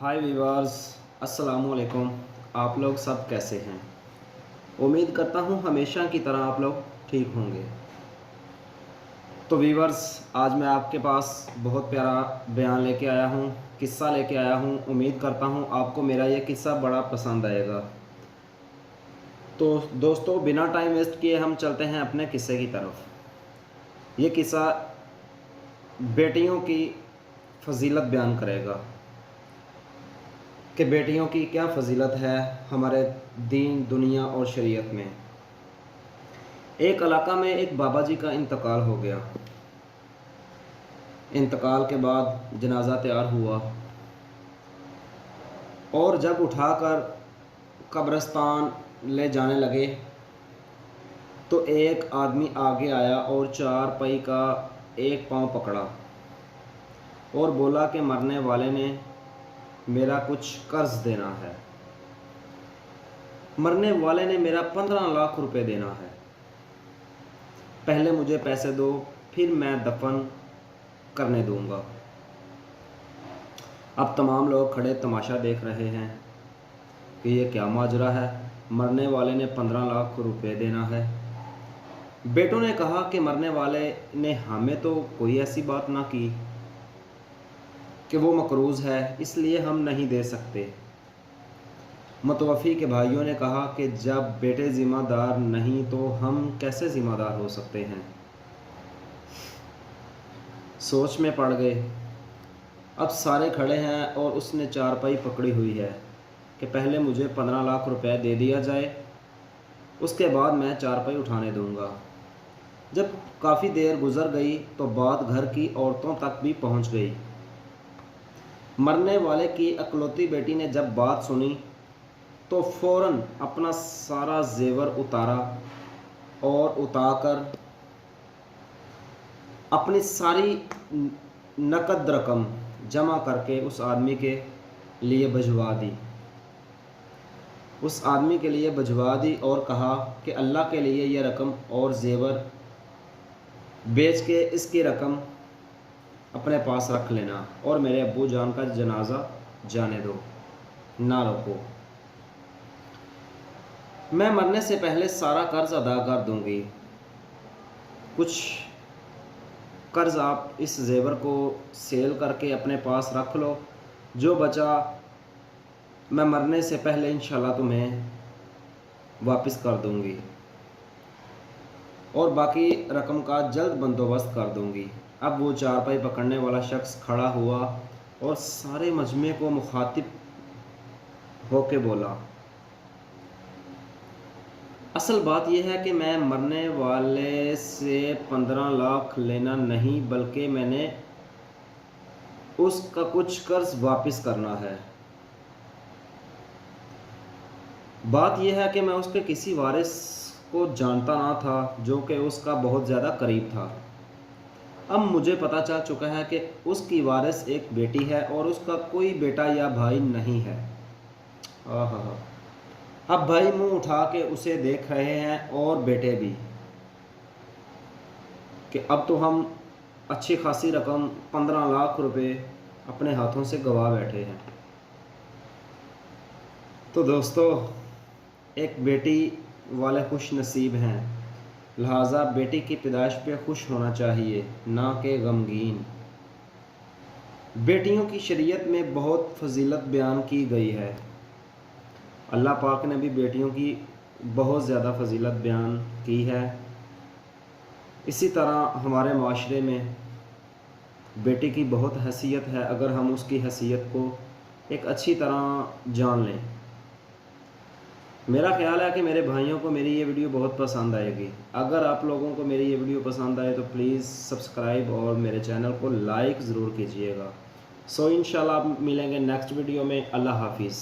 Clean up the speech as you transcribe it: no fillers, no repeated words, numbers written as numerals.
हाय viewers, अस्सलाम वालेकुम। आप लोग सब कैसे हैं? उम्मीद करता हूँ हमेशा की तरह आप लोग ठीक होंगे। तो वीवर्स, आज मैं आपके पास बहुत प्यारा बयान लेके आया हूँ, किस्सा लेके आया हूँ। उम्मीद करता हूँ आपको मेरा ये किस्सा बड़ा पसंद आएगा। तो दोस्तों, बिना टाइम वेस्ट किए हम चलते हैं अपने किस्से की तरफ। ये किस्सा बेटियों की फजीलत बयान करेगा कि बेटियों की क्या फजीलत है हमारे दीन, दुनिया और शरीयत में। एक इलाका में एक बाबा जी का इंतकाल हो गया। इंतकाल के बाद जनाजा तैयार हुआ और जब उठाकर कब्रिस्तान ले जाने लगे तो एक आदमी आगे आया और चार पाई का एक पाँव पकड़ा और बोला कि मरने वाले ने मेरा कुछ कर्ज देना है। मरने वाले ने मेरा 15 लाख रुपए देना है। पहले मुझे पैसे दो, फिर मैं दफन करने दूंगा। अब तमाम लोग खड़े तमाशा देख रहे हैं कि ये क्या माजरा है। मरने वाले ने 15 लाख रुपए देना है। बेटों ने कहा कि मरने वाले ने हमें तो कोई ऐसी बात ना की कि वो मकरूज़ है, इसलिए हम नहीं दे सकते। मुतवफ़ी के भाइयों ने कहा कि जब बेटे ज़िम्मेदार नहीं तो हम कैसे ज़िम्मेदार हो सकते हैं। सोच में पड़ गए। अब सारे खड़े हैं और उसने चारपाई पकड़ी हुई है कि पहले मुझे 15 लाख रुपए दे दिया जाए, उसके बाद मैं चारपाई उठाने दूंगा। जब काफ़ी देर गुजर गई तो बात घर की औरतों तक भी पहुंच गई। मरने वाले की इकलौती बेटी ने जब बात सुनी तो फ़ौरन अपना सारा जेवर उतारा और उतारकर अपनी सारी नकद रकम जमा करके उस आदमी के लिए भिजवा दी। उस आदमी के लिए भिजवा दी और कहा कि अल्लाह के लिए ये रकम और जेवर बेच के इसकी रकम अपने पास रख लेना और मेरे अब्बू जान का जनाजा जाने दो, ना रोको। मैं मरने से पहले सारा कर्ज अदा कर दूंगी। कुछ कर्ज आप इस जेवर को सेल करके अपने पास रख लो, जो बचा मैं मरने से पहले इंशाल्लाह तुम्हें वापस कर दूंगी और बाकी रकम का जल्द बंदोबस्त कर दूंगी। अब वो चारपाई पकड़ने वाला शख्स खड़ा हुआ और सारे मजमे को मुखातिब होके बोला, असल बात यह है कि मैं मरने वाले से 15 लाख लेना नहीं, बल्कि मैंने उसका कुछ कर्ज वापस करना है। बात यह है कि मैं उसके किसी वारिस को जानता ना था जो कि उसका बहुत ज़्यादा करीब था। अब मुझे पता चल चुका है कि उसकी वारिस एक बेटी है और उसका कोई बेटा या भाई नहीं है। आहा, अब भाई मुंह उठा के उसे देख रहे हैं और बेटे भी कि अब तो हम अच्छी खासी रकम 15 लाख रुपए अपने हाथों से गवा बैठे हैं। तो दोस्तों, एक बेटी वाले खुश नसीब हैं, लिहाजा बेटी की पैदाइश पे खुश होना चाहिए, ना कि गमगीन। बेटियों की शरीयत में बहुत फजीलत बयान की गई है। अल्लाह पाक ने भी बेटियों की बहुत ज़्यादा फजीलत बयान की है। इसी तरह हमारे माशरे में बेटी की बहुत हैसियत है, अगर हम उसकी हैसियत को एक अच्छी तरह जान लें। मेरा ख्याल है कि मेरे भाइयों को मेरी ये वीडियो बहुत पसंद आएगी। अगर आप लोगों को मेरी ये वीडियो पसंद आए तो प्लीज़ सब्सक्राइब और मेरे चैनल को लाइक ज़रूर कीजिएगा। इंशाल्लाह आप मिलेंगे नेक्स्ट वीडियो में। अल्लाह हाफिज़।